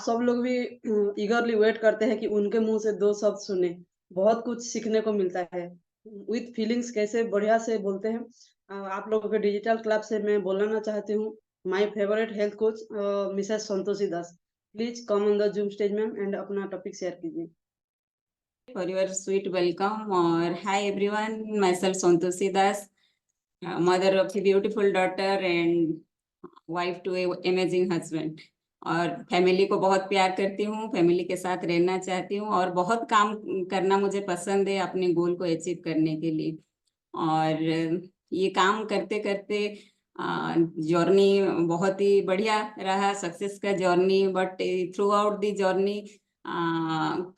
सब लोग भी ईगरली वेट करते हैं कि उनके मुँह से 2 शब्द सुने। बहुत कुछ सीखने को मिलता है। विथ फीलिंग्स कैसे बढ़िया से बोलते हैं। आप लोगों के डिजिटल क्लब से मैं बोलना चाहती हूँ, my favourite health coach Mrs Santoshi Das. Please come on the zoom stage ma'am and अपना टॉपिक शेयर कीजिए। For your sweet welcome. Or hi everyone, myself Santoshi Das, mother of a beautiful daughter and wife to a amazing husband. और family को बहुत प्यार करती हूँ, family के साथ रहना चाहती हूँ और बहुत काम करना मुझे पसंद है अपने गोल को अचीव करने के लिए। और ये काम करते करते जर्नी बहुत ही बढ़िया रहा, सक्सेस का journey. But through out the journey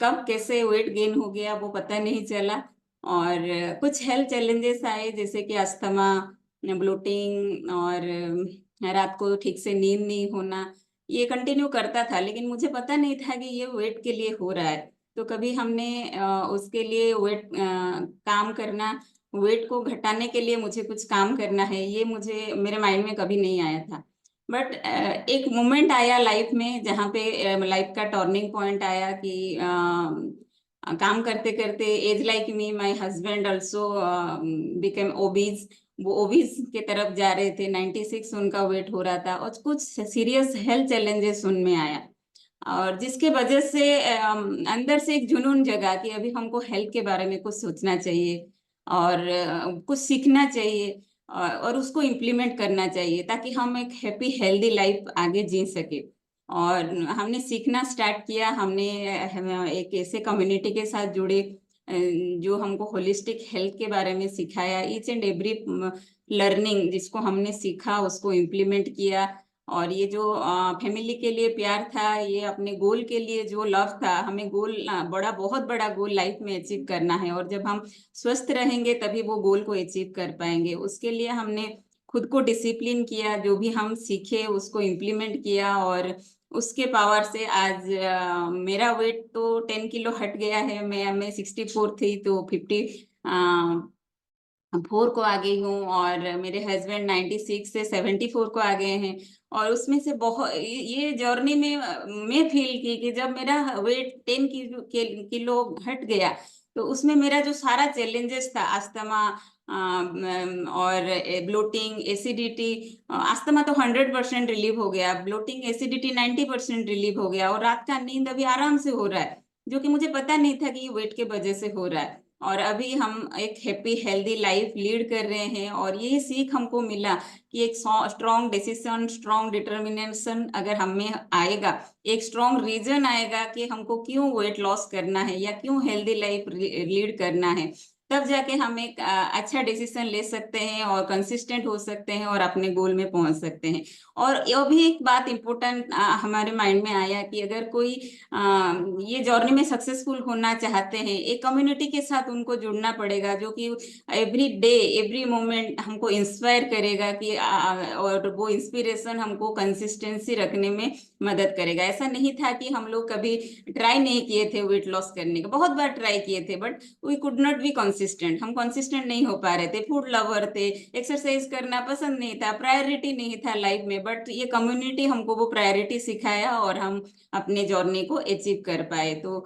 कब कैसे वेट गेन हो गया वो पता नहीं चला। और कुछ हेल्थ चैलेंजेस आए जैसे कि अस्थमा, ब्लोटिंग और रात को ठीक से नींद नहीं होना। ये कंटिन्यू करता था लेकिन मुझे पता नहीं था कि ये वेट के लिए हो रहा है। तो कभी हमने उसके लिए वेट काम करना, वेट को घटाने के लिए मुझे कुछ काम करना है, ये मुझे मेरे माइंड में कभी नहीं आया था। बट एक मोमेंट आया लाइफ में जहाँ पे लाइफ का टर्निंग पॉइंट आया कि काम करते करते as like me my husband also became obese. वो ओबीज के तरफ जा रहे थे, 96 उनका वेट हो रहा था और कुछ सीरियस हेल्थ चैलेंजेस उनमें आया। और जिसके वजह से अंदर से एक जुनून जगा कि अभी हमको हेल्थ के बारे में कुछ सोचना चाहिए और कुछ सीखना चाहिए और उसको इम्प्लीमेंट करना चाहिए ताकि हम एक हैप्पी हेल्दी लाइफ आगे जी सके। और हमने सीखना स्टार्ट किया। हमने एक ऐसे कम्युनिटी के साथ जुड़े जो हमको होलिस्टिक हेल्थ के बारे में सिखाया। ईच एंड एवरी लर्निंग जिसको हमने सीखा उसको इम्प्लीमेंट किया। और ये जो फैमिली के लिए प्यार था, ये अपने गोल के लिए जो लव था, हमें गोल बड़ा बहुत बड़ा गोल लाइफ में अचीव करना है। और जब हम स्वस्थ रहेंगे तभी वो गोल को अचीव कर पाएंगे। उसके लिए हमने खुद को डिसिप्लिन किया, जो भी हम सीखे उसको इम्प्लीमेंट किया और उसके पावर से आज मेरा वेट तो 10 किलो हट गया है। मैं 64 थी तो 54 को आ गई हूँ और मेरे हस्बैंड 96 से 74 को आ गए हैं। और उसमें से बहुत ये जर्नी में मैं फील की कि जब मेरा वेट 10 किलो घट गया तो उसमें मेरा जो सारा चैलेंजेस था, अस्थमा और ब्लोटिंग, एसिडिटी। अस्थमा तो 100% रिलीव हो गया, ब्लोटिंग एसिडिटी 90% रिलीव हो गया और रात का नींद अभी आराम से हो रहा है, जो कि मुझे पता नहीं था कि वेट के वजह से हो रहा है। और अभी हम एक हैप्पी हेल्दी लाइफ लीड कर रहे हैं। और यही सीख हमको मिला कि एक स्ट्रॉन्ग डिसीजन, स्ट्रॉन्ग डिटर्मिनेशन अगर हम में आएगा, एक स्ट्रॉन्ग रीजन आएगा कि हमको क्यों वेट लॉस करना है या क्यों हेल्दी लाइफ लीड करना है, तब जाके हम एक अच्छा डिसीजन ले सकते हैं और कंसिस्टेंट हो सकते हैं और अपने गोल में पहुंच सकते हैं। और ये भी एक बात इम्पोर्टेंट हमारे माइंड में आया कि अगर कोई ये जर्नी में सक्सेसफुल होना चाहते हैं, एक कम्युनिटी के साथ उनको जुड़ना पड़ेगा जो कि एवरी डे एवरी मोमेंट हमको इंस्पायर करेगा कि और वो इंस्पिरेशन हमको कंसिस्टेंसी रखने में मदद करेगा। ऐसा नहीं था कि हम लोग कभी ट्राई नहीं किए थे वेट लॉस करने का, बहुत बार ट्राई किए थे but we could not be consistent. हम कंसिस्टेंट नहीं हो पा रहे थे, फूड लवर थे, एक्सरसाइज करना पसंद नहीं था, प्रायोरिटी नहीं था लाइफ में। बट ये कम्युनिटी हमको वो प्रायोरिटी सिखाया और हम अपने जर्नी को अचीव कर पाए। तो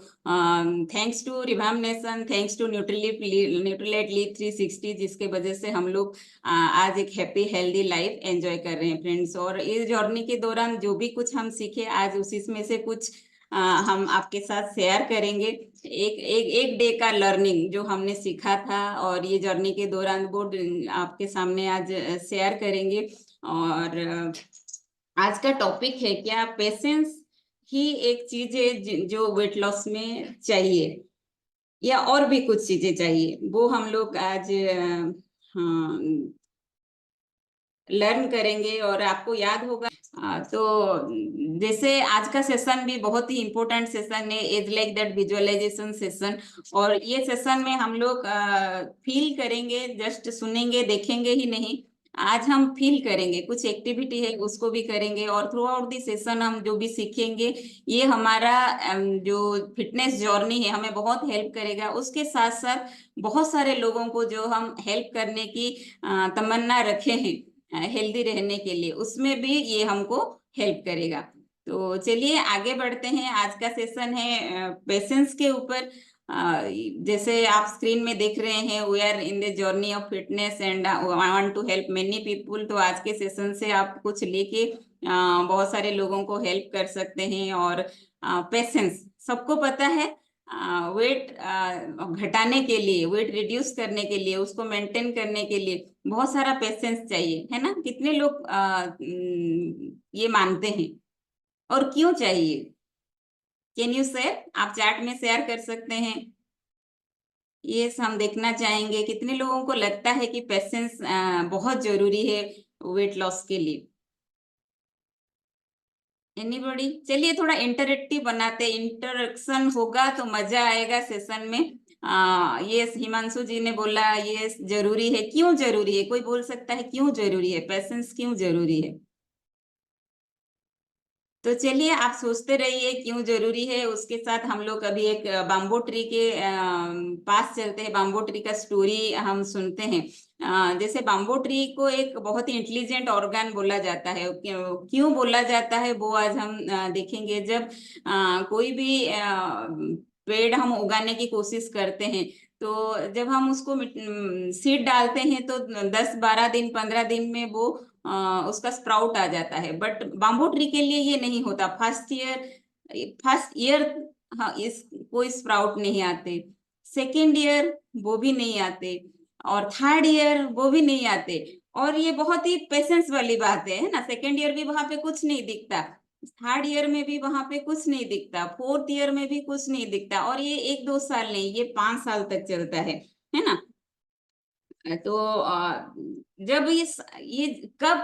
थैंक्स टू रिवाम nation, thanks to Nutrilite live 360, जिसके वजह से हम लोग आज एक हैप्पी हेल्दी लाइफ एंजॉय कर रहे हैं फ्रेंड्स। और इस जर्नी के दौरान जो भी कुछ हम सीखे आज उसी में से कुछ हम आपके साथ शेयर करेंगे। एक एक एक डे का लर्निंग जो हमने सीखा था और ये जर्नी के दौरान वो आपके सामने आज शेयर करेंगे। और आज का टॉपिक है क्या पेशेंस ही एक चीज है जो वेट लॉस में चाहिए या और भी कुछ चीजें चाहिए, वो हम लोग आज हाँ लर्न करेंगे। और आपको याद होगा तो जैसे आज का सेशन भी बहुत ही इम्पोर्टेंट सेशन है, as like that visualization session. और ये सेशन में हम लोग फील करेंगे, जस्ट सुनेंगे देखेंगे ही नहीं, आज हम फील करेंगे, कुछ एक्टिविटी है उसको भी करेंगे। और थ्रू आउट दी सेशन हम जो भी सीखेंगे ये हमारा जो फिटनेस जर्नी है हमें बहुत हेल्प करेगा। उसके साथ साथ बहुत सारे लोगों को जो हम हेल्प करने की तमन्ना रखे हैं हेल्दी रहने के लिए, उसमें भी ये हमको हेल्प करेगा। तो चलिए आगे बढ़ते हैं। आज का सेशन है पेशेंस के ऊपर। जैसे आप स्क्रीन में देख रहे हैं, we are in the journey of fitness and I want to help many people. तो आज के सेशन से आप कुछ लेके बहुत सारे लोगों को हेल्प कर सकते हैं। और पेशेंस सबको पता है, वेट घटाने के लिए, वेट रिड्यूस करने के लिए, उसको मेंटेन करने के लिए बहुत सारा पेशेंस चाहिए, है ना। कितने लोग ये मानते हैं और क्यों चाहिए? Can you share? आप चैट में शेयर कर सकते हैं। ये हम देखना चाहेंगे कितने लोगों को लगता है कि पेशेंस बहुत जरूरी है वेट लॉस के लिए। एनीबॉडी? चलिए थोड़ा इंटरेक्टिव बनाते, इंटरेक्शन होगा तो मजा आएगा सेशन में। ये हिमांशु जी ने बोला ये जरूरी है। क्यों जरूरी है? कोई बोल सकता है क्यों जरूरी है? पेशेंस क्यों जरूरी है? तो चलिए आप सोचते रहिए क्यों जरूरी है। उसके साथ हम लोग अभी एक बाम्बो ट्री के पास चलते हैं। बाम्बो ट्री का स्टोरी हम सुनते हैं। जैसे बाम्बो ट्री को एक बहुत ही इंटेलिजेंट ऑर्गन बोला जाता है। क्यों बोला जाता है वो आज हम देखेंगे। जब कोई भी पेड़ हम उगाने की कोशिश करते हैं, तो जब हम उसको सीड डालते हैं तो 10-12 दिन 15 दिन में वो उसका स्प्राउट आ जाता है। बट बाम्बू ट्री के लिए ये नहीं होता। फर्स्ट ईयर हाँ इस कोई स्प्राउट नहीं आते, सेकेंड ईयर वो भी नहीं आते, और थर्ड ईयर वो भी नहीं आते। और ये बहुत ही पेशेंस वाली बात है ना। सेकेंड ईयर भी वहां पे कुछ नहीं दिखता, थर्ड ईयर में भी वहां पे कुछ नहीं दिखता, फोर्थ ईयर में भी कुछ नहीं दिखता। और ये 1-2 साल नहीं, ये 5 साल तक चलता है ना। तो जब ये कब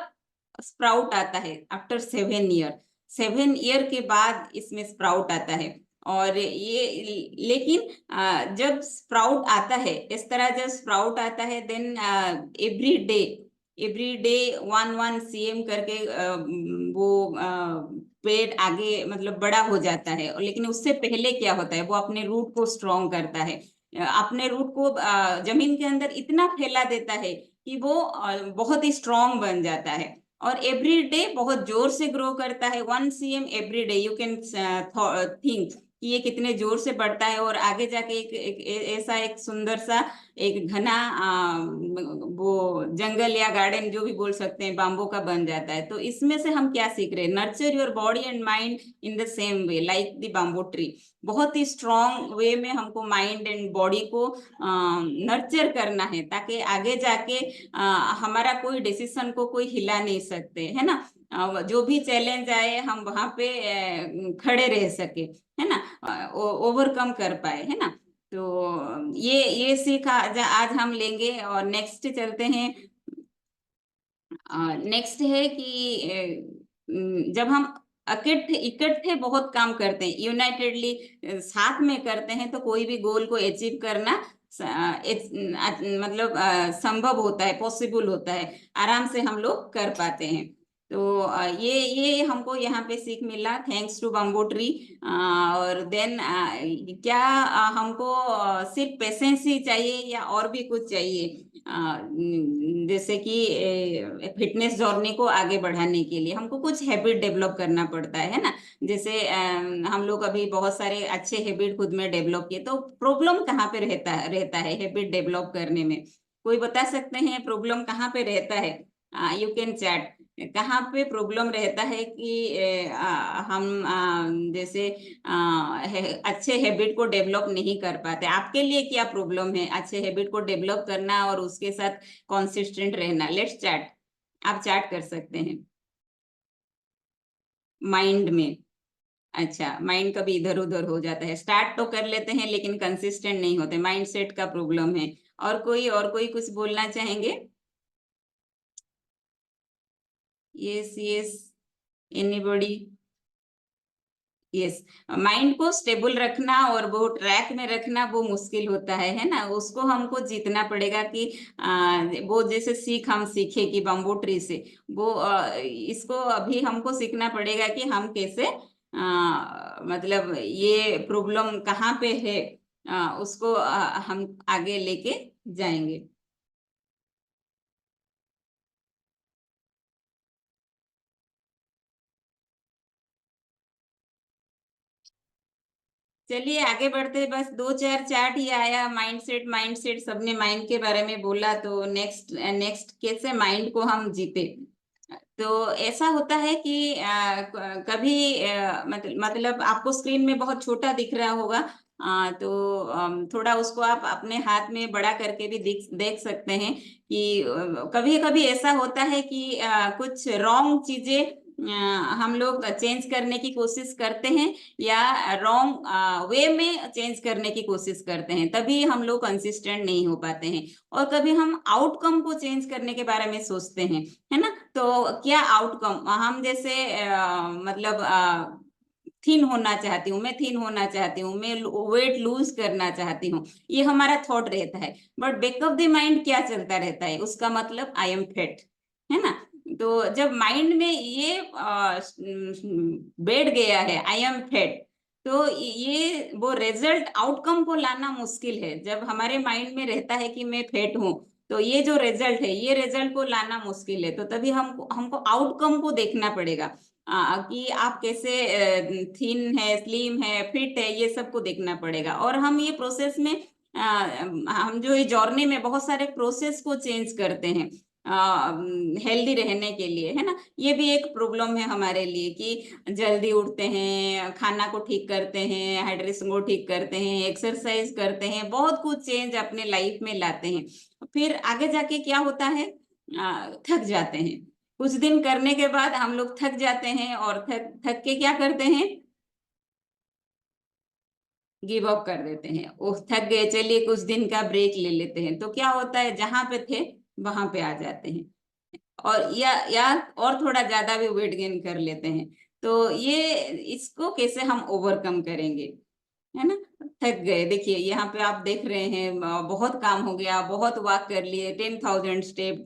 स्प्राउट आता है? After 7 year. 7 ईयर के बाद इसमें स्प्राउट आता है। और ये लेकिन जब स्प्राउट आता है इस तरह, जब स्प्राउट आता है देन एवरी डे 1-1 cm करके वो पेड़ आगे मतलब बड़ा हो जाता है। लेकिन उससे पहले क्या होता है, वो अपने रूट को स्ट्रॉन्ग करता है। अपने रूट को जमीन के अंदर इतना फैला देता है कि वो बहुत ही स्ट्रॉन्ग बन जाता है। और एवरी डे बहुत जोर से ग्रो करता है। 1 cm every day. You can think कि ये कितने जोर से बढ़ता है। और आगे जाके ऐसा एक सुंदर सा एक घना वो जंगल या गार्डन जो भी बोल सकते हैं बाम्बू का बन जाता है। तो इसमें से हम क्या सीख रहे हैं? Nurture your body and mind in the same way like the bamboo tree. बहुत ही स्ट्रॉन्ग वे में हमको माइंड एंड बॉडी को नर्चर करना है, ताकि आगे जाके हमारा कोई डिसीजन को कोई हिला नहीं सकते, है ना। जो भी चैलेंज आए हम वहां पे खड़े रह सके, है ना, ओवरकम कर पाए, है ना। तो ये सीख आज हम लेंगे। और नेक्स्ट चलते हैं। नेक्स्ट है कि जब हम इकट्ठे इकट्ठे बहुत काम करते हैं, यूनाइटेडली साथ में करते हैं, तो कोई भी गोल को अचीव करना मतलब संभव होता है, पॉसिबल होता है, आराम से हम लोग कर पाते हैं। तो ये हमको यहाँ पे सीख मिला थैंक्स टू बम्बो ट्री। और देन क्या हमको सिर्फ पेशेंस ही चाहिए या और भी कुछ चाहिए? जैसे कि फिटनेस जर्नी को आगे बढ़ाने के लिए हमको कुछ हैबिट डेवलप करना पड़ता है ना। जैसे हम लोग अभी बहुत सारे अच्छे हैबिट खुद में डेवलप किए, तो प्रॉब्लम कहाँ पे रहता है हैबिट डेवलप करने में? कोई बता सकते हैं प्रॉब्लम कहाँ पे रहता है? You can chat. कहाँ पे प्रॉब्लम रहता है कि हम जैसे अच्छे हैबिट को डेवलप नहीं कर पाते? आपके लिए क्या प्रॉब्लम है अच्छे हैबिट को डेवलप करना और उसके साथ कंसिस्टेंट रहना? Let's chat. आप चैट कर सकते हैं माइंड में। अच्छा, माइंड कभी इधर उधर हो जाता है, स्टार्ट तो कर लेते हैं लेकिन कंसिस्टेंट नहीं होते, माइंड सेट का प्रॉब्लम है। और कोई कुछ बोलना चाहेंगे? Yes yes, anybody? Yes. Mind को स्टेबल रखना और वो ट्रैक में रखना वो मुश्किल होता है ना। उसको हमको जीतना पड़ेगा कि वो जैसे सीख हम सीखे कि बम्बू ट्री से वो इसको अभी हमको सीखना पड़ेगा कि हम कैसे मतलब ये प्रॉब्लम कहाँ पे है, उसको हम आगे लेके जाएंगे। चलिए आगे बढ़ते हैं। बस 2-4 चार्ट ही आया, माइंडसेट सबने माइंड के बारे में बोला, तो नेक्स्ट कैसे माइंड को हम जीते। तो ऐसा होता है कि कभी मतलब आपको स्क्रीन में बहुत छोटा दिख रहा होगा, तो थोड़ा उसको आप अपने हाथ में बड़ा करके भी देख सकते हैं कि कभी कभी ऐसा होता है कि कुछ रॉन्ग चीजें हम लोग चेंज करने की कोशिश करते हैं, या रॉन्ग वे में चेंज करने की कोशिश करते हैं, तभी हम लोग कंसिस्टेंट नहीं हो पाते हैं। और कभी हम आउटकम को चेंज करने के बारे में सोचते हैं, है ना। तो क्या आउटकम, हम जैसे मतलब थिन होना चाहती हूँ, मैं थिन होना चाहती हूँ, मैं वेट लूज करना चाहती हूँ, ये हमारा थॉट रहता है। But back of the mind क्या चलता रहता है, उसका मतलब आई एम फिट, है ना। तो जब माइंड में ये बैठ गया है आई एम फिट, तो ये वो रिजल्ट आउटकम को लाना मुश्किल है। जब हमारे माइंड में रहता है कि मैं फिट हूँ, तो ये जो रिजल्ट है, ये रिजल्ट को लाना मुश्किल है। तो तभी हमको आउटकम को देखना पड़ेगा, कि आप कैसे थिन है, स्लिम है, फिट है, ये सबको देखना पड़ेगा। और हम ये प्रोसेस में हम जो ये जर्नी में बहुत सारे प्रोसेस को चेंज करते हैं हेल्दी रहने के लिए, है ना। ये भी एक प्रॉब्लम है हमारे लिए कि जल्दी उठते हैं, खाना को ठीक करते हैं, हाइड्रेशन को ठीक करते हैं, एक्सरसाइज करते हैं, बहुत कुछ चेंज अपने लाइफ में लाते हैं, फिर आगे जाके क्या होता है, थक जाते हैं। कुछ दिन करने के बाद हम लोग थक जाते हैं, और थक थक के क्या करते हैं, गिव अप कर देते हैं। ओह थक गए, चलिए कुछ दिन का ब्रेक ले लेते हैं। तो क्या होता है, जहां पे थे वहां पे आ जाते हैं, और या और थोड़ा ज्यादा भी वेट गेन कर लेते हैं। तो ये इसको कैसे हम ओवरकम करेंगे, है ना। थक गए, देखिए यहाँ पे आप देख रहे हैं, बहुत काम हो गया, बहुत वॉक कर लिए, 10,000 स्टेप,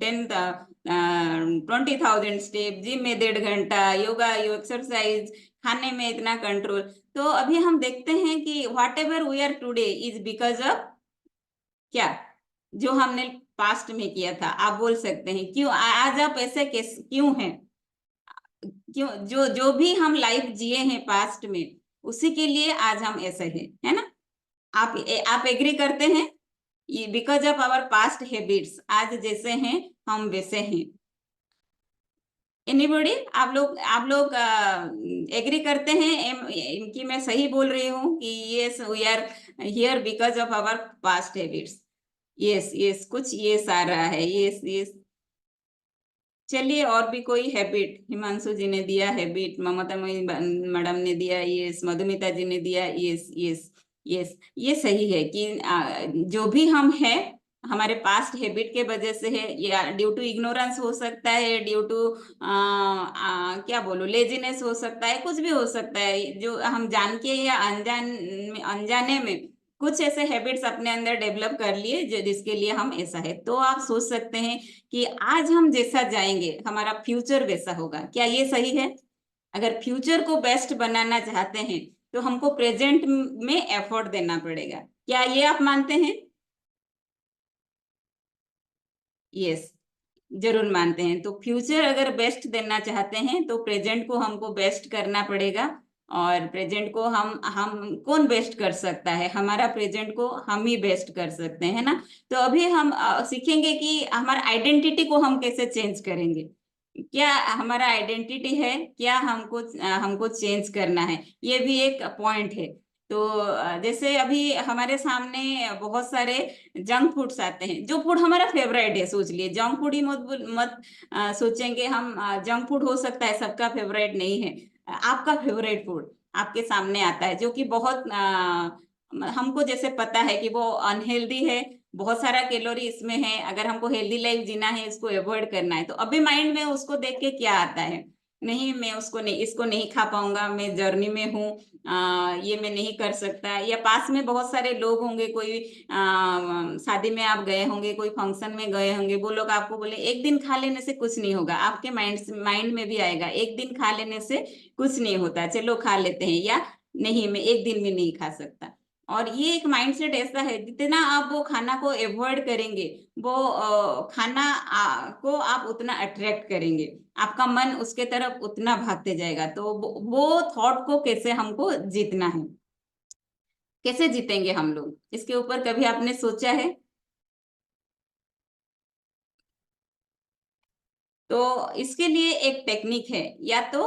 20,000 स्टेप, जिम में 1.5 घंटा, योगा यो एक्सरसाइज, खाने में इतना कंट्रोल। तो अभी हम देखते हैं कि whatever we are today is because of क्या, जो हमने पास्ट में किया था। आप बोल सकते हैं क्यों आज आप ऐसे कैसे क्यों हैं, क्यों जो जो भी हम लाइफ जिए हैं पास्ट में, उसी के लिए आज हम ऐसे हैं, है ना। आप एग्री करते हैं, ये because of our past habits आज जैसे हैं हम वैसे हैं। एनीबॉडी, आप लोग एग्री करते हैं कि मैं सही बोल रही हूँ कि yes we are here because of our past habits. Yes yes, कुछ यस आ रहा है, यस यस। चलिए और भी कोई हैबिट, हिमांशु जी ने दिया हैबिट, ममता मैडम ने दिया यस, मधुमिता जी ने दिया यस यस यस। ये सही है कि जो भी हम हैं हमारे पास्ट हैबिट के वजह से है, या ड्यू टू इग्नोरेंस हो सकता है, ड्यू टू क्या बोलो लेजीनेस हो सकता है, कुछ भी हो सकता है, जो हम जान के या अनजाने में कुछ ऐसे हैबिट्स अपने अंदर डेवलप कर लिए जो जिसके लिए हम ऐसा है। तो आप सोच सकते हैं कि आज हम जैसा जाएंगे हमारा फ्यूचर वैसा होगा, क्या ये सही है। अगर फ्यूचर को बेस्ट बनाना चाहते हैं तो हमको प्रेजेंट में एफर्ट देना पड़ेगा, क्या ये आप मानते हैं। यस, जरूर मानते हैं। तो फ्यूचर अगर बेस्ट देना चाहते हैं तो प्रेजेंट को हमको बेस्ट करना पड़ेगा। और प्रेजेंट को हम कौन बेस्ट कर सकता है, हमारा प्रेजेंट को हम ही बेस्ट कर सकते हैं ना। तो अभी हम सीखेंगे कि हमारा आइडेंटिटी को हम कैसे चेंज करेंगे, क्या हमारा आइडेंटिटी है, क्या हमको चेंज करना है, ये भी एक पॉइंट है। तो जैसे अभी हमारे सामने बहुत सारे जंक फूड्स आते हैं, जो फूड हमारा फेवरेट है, सोच लिए जंक फूड ही मत सोचेंगे हम, जंक फूड हो सकता है सबका फेवरेट नहीं है। आपका फेवरेट फूड आपके सामने आता है, जो कि बहुत हमको जैसे पता है कि वो अनहेल्दी है, बहुत सारा कैलोरी इसमें है, अगर हमको हेल्दी लाइफ जीना है, इसको अवॉइड करना है, तो अभी माइंड में उसको देख के क्या आता है, नहीं मैं उसको नहीं इसको नहीं खा पाऊंगा, मैं जर्नी में हूँ, ये मैं नहीं कर सकता। या पास में बहुत सारे लोग होंगे, कोई शादी में आप गए होंगे, कोई फंक्शन में गए होंगे, वो लोग आपको बोले एक दिन खा लेने से कुछ नहीं होगा, आपके माइंड में भी आएगा एक दिन खा लेने से कुछ नहीं होता, चलो खा लेते हैं, या नहीं मैं एक दिन में नहीं खा सकता। और ये एक माइंडसेट ऐसा है, जितना आप वो खाना को अवॉइड करेंगे, वो खाना को आप उतना अट्रैक्ट करेंगे, आपका मन उसके तरफ उतना भागते जाएगा। तो वो थॉट को कैसे हमको जीतना है। कैसे जीतेंगे हम लोग, इसके ऊपर कभी आपने सोचा है? तो इसके लिए एक टेक्निक है, या तो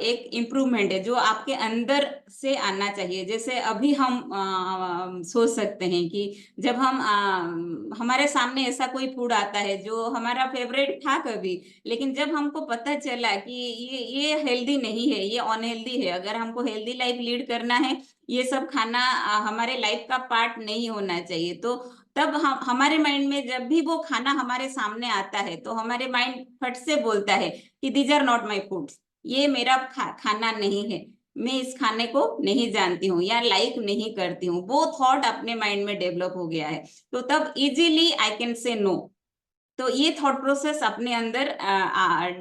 एक इम्प्रूवमेंट है जो आपके अंदर से आना चाहिए। जैसे अभी हम सोच सकते हैं कि जब हम हमारे सामने ऐसा कोई फूड आता है जो हमारा फेवरेट था कभी, लेकिन जब हमको पता चला कि ये हेल्दी नहीं है, ये अनहेल्दी है, अगर हमको हेल्दी लाइफ लीड करना है, ये सब खाना हमारे लाइफ का पार्ट नहीं होना चाहिए, तो तब हम हमारे माइंड में जब भी वो खाना हमारे सामने आता है तो हमारे माइंड फट से बोलता है कि these are not my foods, ये मेरा खाना नहीं है, मैं इस खाने को नहीं जानती हूँ या लाइक नहीं करती हूँ। वो थॉट अपने माइंड में डेवलप हो गया है, तो तब easily I can say no. तो ये थॉट प्रोसेस अपने अंदर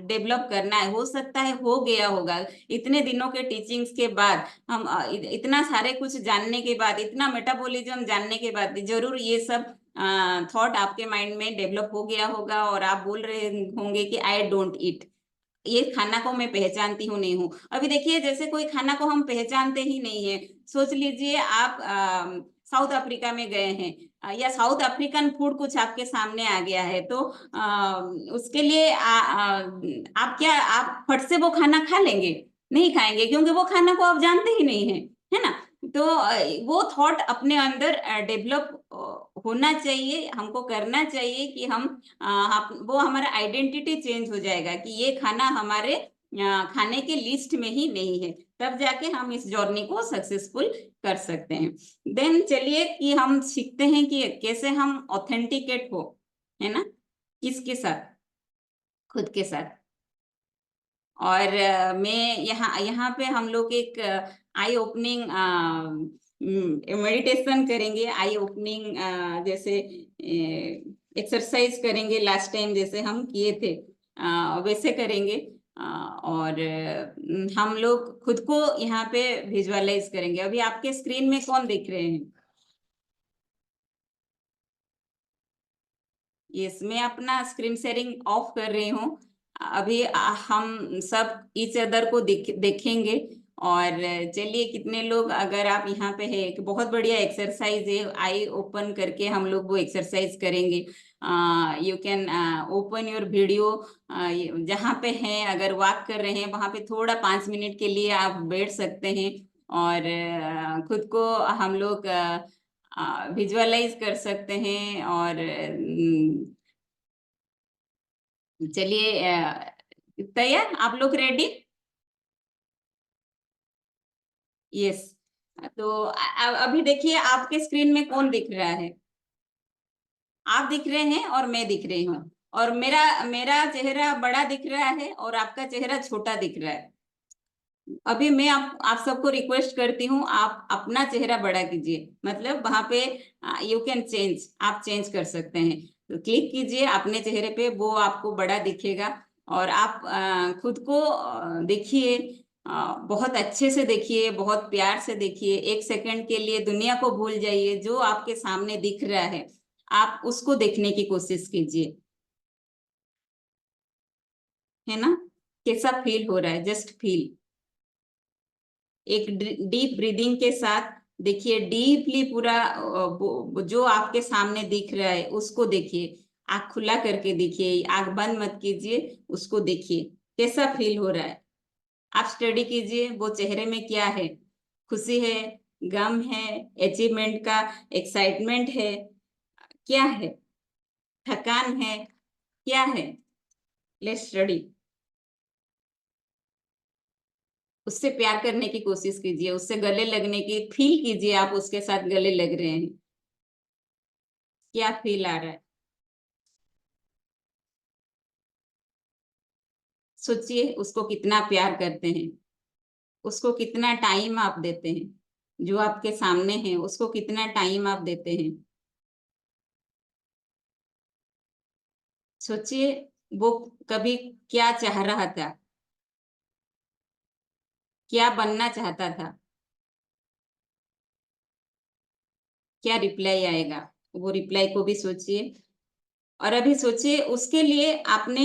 डेवलप करना है। हो सकता है हो गया होगा इतने दिनों के टीचिंग्स के बाद, हम इतना सारे कुछ जानने के बाद, इतना मेटाबॉलिज्म जानने के बाद जरूर ये सब थॉट आपके माइंड में डेवलप हो गया होगा, और आप बोल रहे होंगे कि आई डोंट ईट, ये खाना को मैं पहचानती हूँ नहीं हूँ। अभी देखिए, जैसे कोई खाना को हम पहचानते ही नहीं है, सोच लीजिए आप साउथ अफ्रीका में गए हैं, या साउथ अफ्रीकन फूड कुछ आपके सामने आ गया है, तो उसके लिए आप क्या, आप फट से वो खाना खा लेंगे? नहीं खाएंगे, क्योंकि वो खाना को आप जानते ही नहीं है, है ना? तो वो थॉट अपने अंदर डेवलप होना चाहिए, हमको करना चाहिए कि हम वो हमारा आइडेंटिटी चेंज हो जाएगा कि ये खाना हमारे खाने के लिस्ट में ही नहीं है, तब जाके हम इस जर्नी को सक्सेसफुल कर सकते हैं। देन चलिए कि हम सीखते हैं कि कैसे हम ऑथेंटिकेट हो, है ना, किसके साथ, खुद के साथ। और मैं यहाँ यहाँ पे हम लोग एक आई ओपनिंग मेडिटेशन करेंगे, आई ओपनिंग जैसे एक्सरसाइज करेंगे, लास्ट टाइम जैसे हम किए थे वैसे करेंगे। और हम लोग खुद को यहाँ पे विजुअलाइज करेंगे। अभी आपके स्क्रीन में कौन दिख रहे हैं? यस, मैं अपना स्क्रीन शेयरिंग ऑफ कर रही हूँ। अभी हम सब ईच अदर को देखेंगे। और चलिए, कितने लोग, अगर आप यहाँ पे है, एक बहुत बढ़िया एक्सरसाइज है, आई ओपन करके हम लोग वो एक्सरसाइज करेंगे। You can open your video, जहाँ पे हैं, अगर वॉक कर रहे हैं वहां पे थोड़ा 5 मिनट के लिए आप बैठ सकते हैं, और खुद को हम लोग विजुअलाइज कर सकते हैं। और चलिए, तैयार, आप लोग रेडी? यस। तो अभी देखिए, आपके स्क्रीन में कौन दिख रहा है? आप दिख रहे हैं और मैं दिख रही हूँ, और मेरा मेरा चेहरा बड़ा दिख रहा है और आपका चेहरा छोटा दिख रहा है। अभी मैं आप सबको रिक्वेस्ट करती हूँ, आप अपना चेहरा बड़ा कीजिए, मतलब वहां पे यू कैन चेंज, आप चेंज कर सकते हैं। तो क्लिक कीजिए अपने चेहरे पे, वो आपको बड़ा दिखेगा। और आप खुद को देखिए, बहुत अच्छे से देखिए, बहुत प्यार से देखिए। 1 सेकंड के लिए दुनिया को भूल जाइए, जो आपके सामने दिख रहा है आप उसको देखने की कोशिश कीजिए, है ना? कैसा फील हो रहा है, जस्ट फील। एक डीप ब्रीदिंग के साथ देखिए, डीपली पूरा जो आपके सामने दिख रहा है उसको देखिए। आंख खुला करके देखिए, आंख बंद मत कीजिए, उसको देखिए कैसा फील हो रहा है। आप स्टडी कीजिए वो चेहरे में क्या है, खुशी है, गम है, अचीवमेंट का एक्साइटमेंट है, क्या है, थकान है, क्या है? Let's study. उससे प्यार करने की कोशिश कीजिए, उससे गले लगने की फील कीजिए, आप उसके साथ गले लग रहे हैं, क्या फील आ रहा है? सोचिए उसको कितना प्यार करते हैं, उसको कितना टाइम आप देते हैं, जो आपके सामने है उसको कितना टाइम आप देते हैं। सोचिए वो कभी क्या चाह रहा था, क्या बनना चाहता था, क्या रिप्लाई आएगा, वो रिप्लाई को भी सोचिए। और अभी सोचिए उसके लिए आपने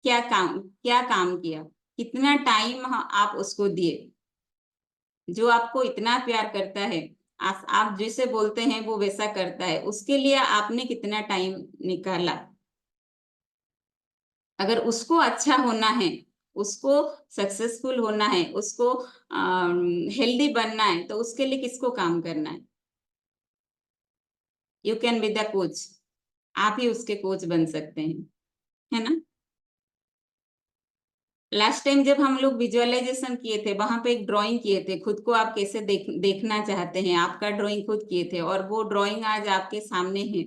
क्या काम किया, कितना टाइम आप उसको दिए। जो आपको इतना प्यार करता है, आप जैसे बोलते हैं वो वैसा करता है, उसके लिए आपने कितना टाइम निकाला? अगर उसको अच्छा होना है, उसको सक्सेसफुल होना है, उसको हेल्दी बनना है, तो उसके लिए किसको काम करना है? You can be the coach. आप ही उसके कोच बन सकते हैं, है ना? लास्ट टाइम जब हम लोग विजुअलाइजेशन किए थे, वहां पे एक ड्राइंग किए थे, खुद को आप कैसे देखना चाहते हैं, आपका ड्राइंग खुद किए थे, और वो ड्राइंग आज आपके सामने है।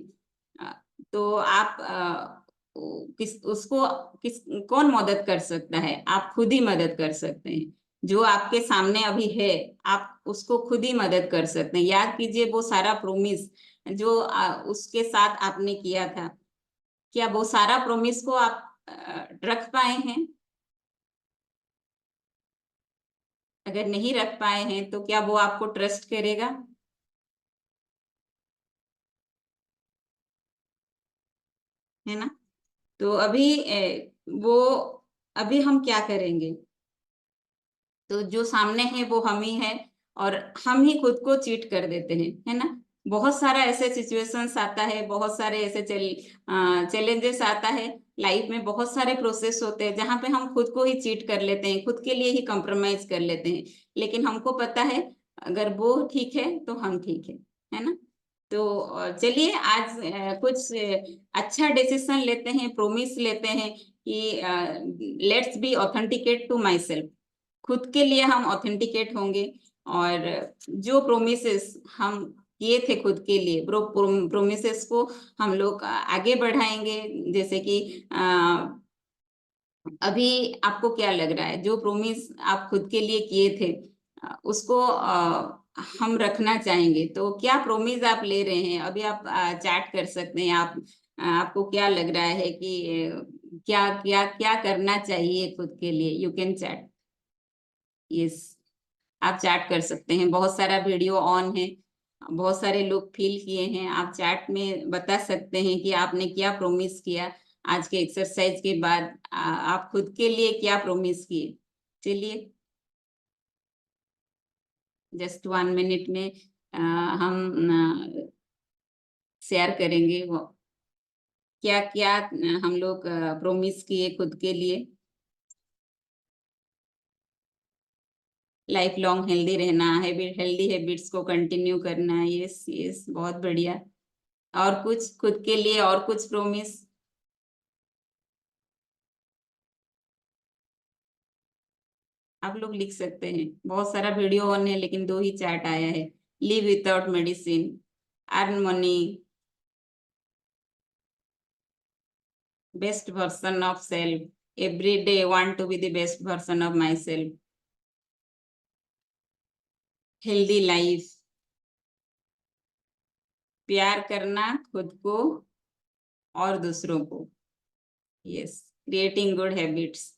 अ, तो आप किस उसको किस कौन मदद कर सकता है? आप खुद ही मदद कर सकते हैं। जो आपके सामने अभी है, आप उसको खुद ही मदद कर सकते हैं। याद कीजिए वो सारा प्रोमिस जो उसके साथ आपने किया था, क्या वो सारा प्रोमिस को आप रख पाए हैं? अगर नहीं रख पाए हैं तो क्या वो आपको ट्रस्ट करेगा? है ना? तो अभी वो अभी हम क्या करेंगे? तो जो सामने है वो हम ही है, और हम ही खुद को चीट कर देते हैं, है ना? बहुत सारा ऐसे सिचुएशंस आता है, बहुत सारे ऐसे चैलेंजेस आता है लाइफ में, बहुत सारे प्रोसेस होते हैं जहाँ पे हम खुद को ही चीट कर लेते हैं, खुद के लिए ही कॉम्प्रोमाइज कर लेते हैं। लेकिन हमको पता है अगर वो ठीक है तो हम ठीक है ना? तो चलिए आज कुछ अच्छा डिसीजन लेते हैं, प्रोमिस लेते हैं कि let's be authenticate to myself. खुद के लिए हम ऑथेंटिकेट होंगे, और जो प्रोमिसेस हम किए थे खुद के लिए, प्रोमिसेस को हम लोग आगे बढ़ाएंगे। जैसे कि अभी आपको क्या लग रहा है, जो प्रोमिस आप खुद के लिए किए थे उसको हम रखना चाहेंगे, तो क्या प्रोमिस आप ले रहे हैं? अभी आप चैट कर सकते हैं। आपको क्या लग रहा है कि क्या क्या क्या करना चाहिए खुद के लिए? You can chat. यस, आप चैट कर सकते हैं, बहुत सारा वीडियो ऑन है, बहुत सारे लोग फील किए हैं। आप चैट में बता सकते हैं कि आपने क्या प्रोमिस किया आज के एक्सरसाइज के बाद, आप खुद के लिए क्या प्रोमिस किए। चलिए जस्ट 1 मिनट में हम शेयर करेंगे वो क्या क्या हम लोग प्रोमिस किए खुद के लिए। लाइफ लॉन्ग हेल्दी रहना, हेल्दी हैबिट्स को कंटिन्यू करना। यस यस, बहुत बढ़िया। और कुछ खुद के लिए और कुछ प्रोमिस? आप लोग लिख सकते हैं, बहुत सारा वीडियो ऑन है लेकिन 2 ही चैट आया है। Live without medicine, earn money, best version of self, every day want to be the best version of myself, healthy life, प्यार करना खुद को और दूसरों को। यस, क्रिएटिंग गुड हैबिट्स।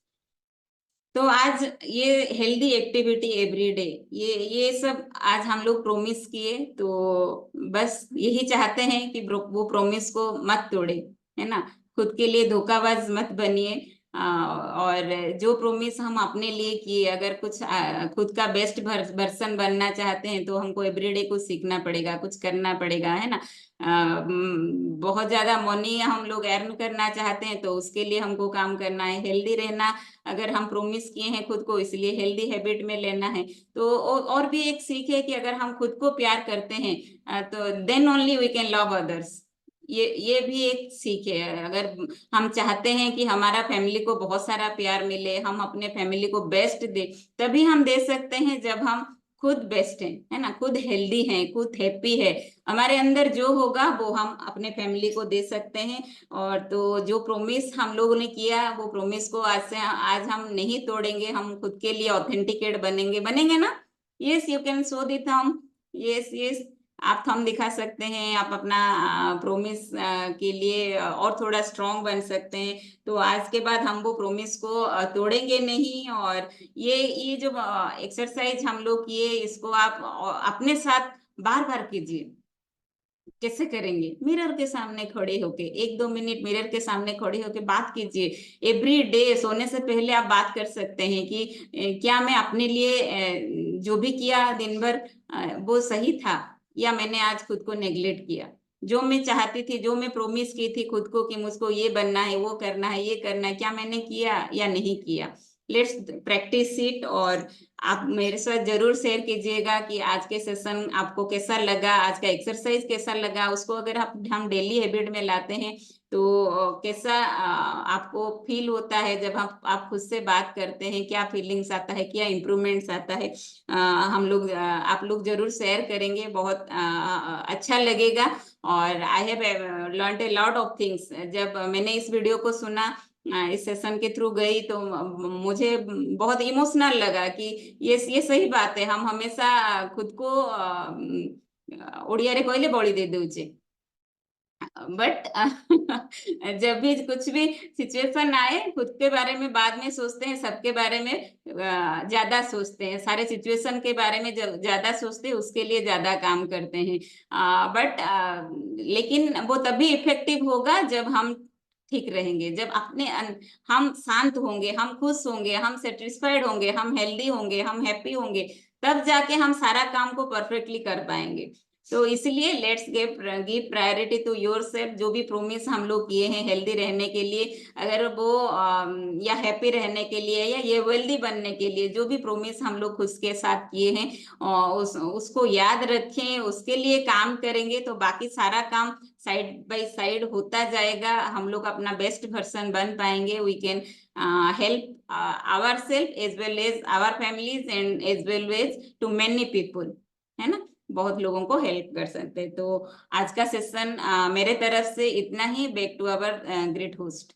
तो आज ये हेल्दी एक्टिविटी एवरी डे, ये सब आज हम लोग प्रोमिस किए, तो बस यही चाहते हैं कि वो प्रोमिस को मत तोड़े, है ना? खुद के लिए धोखाबाज मत बनिए। और जो प्रोमिस हम अपने लिए किए, अगर कुछ खुद का बेस्ट वर्सन बनना चाहते हैं तो हमको एवरीडे कुछ सीखना पड़ेगा, कुछ करना पड़ेगा, है ना? बहुत ज्यादा मनी हम लोग अर्न करना चाहते हैं तो उसके लिए हमको काम करना है। हेल्दी रहना अगर हम प्रोमिस किए हैं खुद को, इसलिए हेल्दी हैबिट में लेना है। तो और भी एक सीख है कि अगर हम खुद को प्यार करते हैं तो then only we can love others. ये भी एक सीख है। अगर हम चाहते हैं कि हमारा फैमिली को बहुत सारा प्यार मिले, हम अपने फैमिली को बेस्ट दे, तभी हम दे सकते हैं जब हम खुद बेस्ट हैं, है ना? खुद हेल्दी हैं, खुद हैप्पी है। हमारे अंदर जो होगा वो हम अपने फैमिली को दे सकते हैं। और तो जो प्रोमिस हम लोगों ने किया, वो प्रोमिस को आज हम नहीं तोड़ेंगे, हम खुद के लिए ऑथेंटिकेट बनेंगे, बनेंगे ना? Yes, you can show the thumb. Yes yes, आप थंब दिखा सकते हैं, आप अपना प्रोमिस के लिए और थोड़ा स्ट्रांग बन सकते हैं। तो आज के बाद हम वो प्रोमिस को तोड़ेंगे नहीं। और ये जो एक्सरसाइज हम लोग किए, इसको आप अपने साथ बार बार कीजिए। कैसे करेंगे? मिरर के सामने खड़े होके 1-2 मिनट मिरर के सामने खड़े होके बात कीजिए। एवरी डे सोने से पहले आप बात कर सकते हैं कि क्या मैं अपने लिए जो भी किया दिन भर वो सही था, या मैंने आज खुद को नेग्लेक्ट किया? जो मैं चाहती थी, जो मैं प्रोमिस की थी खुद को कि मुझको ये बनना है, वो करना है, ये करना है, क्या मैंने किया या नहीं किया? Let's practice it. और आप मेरे साथ जरूर शेयर कीजिएगा कि आज के सेशन आपको कैसा लगा, आज का एक्सरसाइज कैसा लगा। उसको अगर हम डेली हैबिट में लाते हैं तो कैसा आपको फील होता है जब आप खुद से बात करते हैं, क्या फीलिंग्स आता है, क्या इम्प्रूवमेंट्स आता है? आप लोग जरूर शेयर करेंगे, बहुत अच्छा लगेगा। और I have learned a lot of things. जब मैंने इस वीडियो को सुना, इस सेशन के थ्रू गई, तो मुझे बहुत इमोशनल लगा कि ये सही बात है। हम हमेशा खुद को ओडिया रे कहले बलि दे दूचे, बट जब भी कुछ भी सिचुएशन आए, खुद के बारे में बाद में सोचते हैं, सबके बारे में ज्यादा सोचते हैं, सारे सिचुएशन के बारे में जब ज्यादा सोचते हैं, उसके लिए ज्यादा काम करते हैं। बट लेकिन वो तभी इफेक्टिव होगा जब हम ठीक रहेंगे, जब हम शांत होंगे, हम खुश होंगे, हम सेटिस्फाइड होंगे, हम हेल्दी होंगे, हम हैप्पी होंगे, तब जाके हम सारा काम को परफेक्टली कर पाएंगे। तो इसलिए let's give priority to yourself. जो भी प्रोमिस हम लोग किए हैं हेल्दी रहने के लिए, अगर वो या हैप्पी रहने के लिए या ये वेल्दी बनने के लिए, जो भी प्रोमिस हम लोग खुद के साथ किए हैं, उसको याद रखें, उसके लिए काम करेंगे, तो बाकी सारा काम साइड बाय साइड होता जाएगा। हम लोग अपना बेस्ट वर्जन बन पाएंगे। We can help our self as well as our families and as well as to many people, है ना? बहुत लोगों को हेल्प कर सकते हैं। तो आज का सेशन मेरे तरफ से इतना ही। Back to our great host.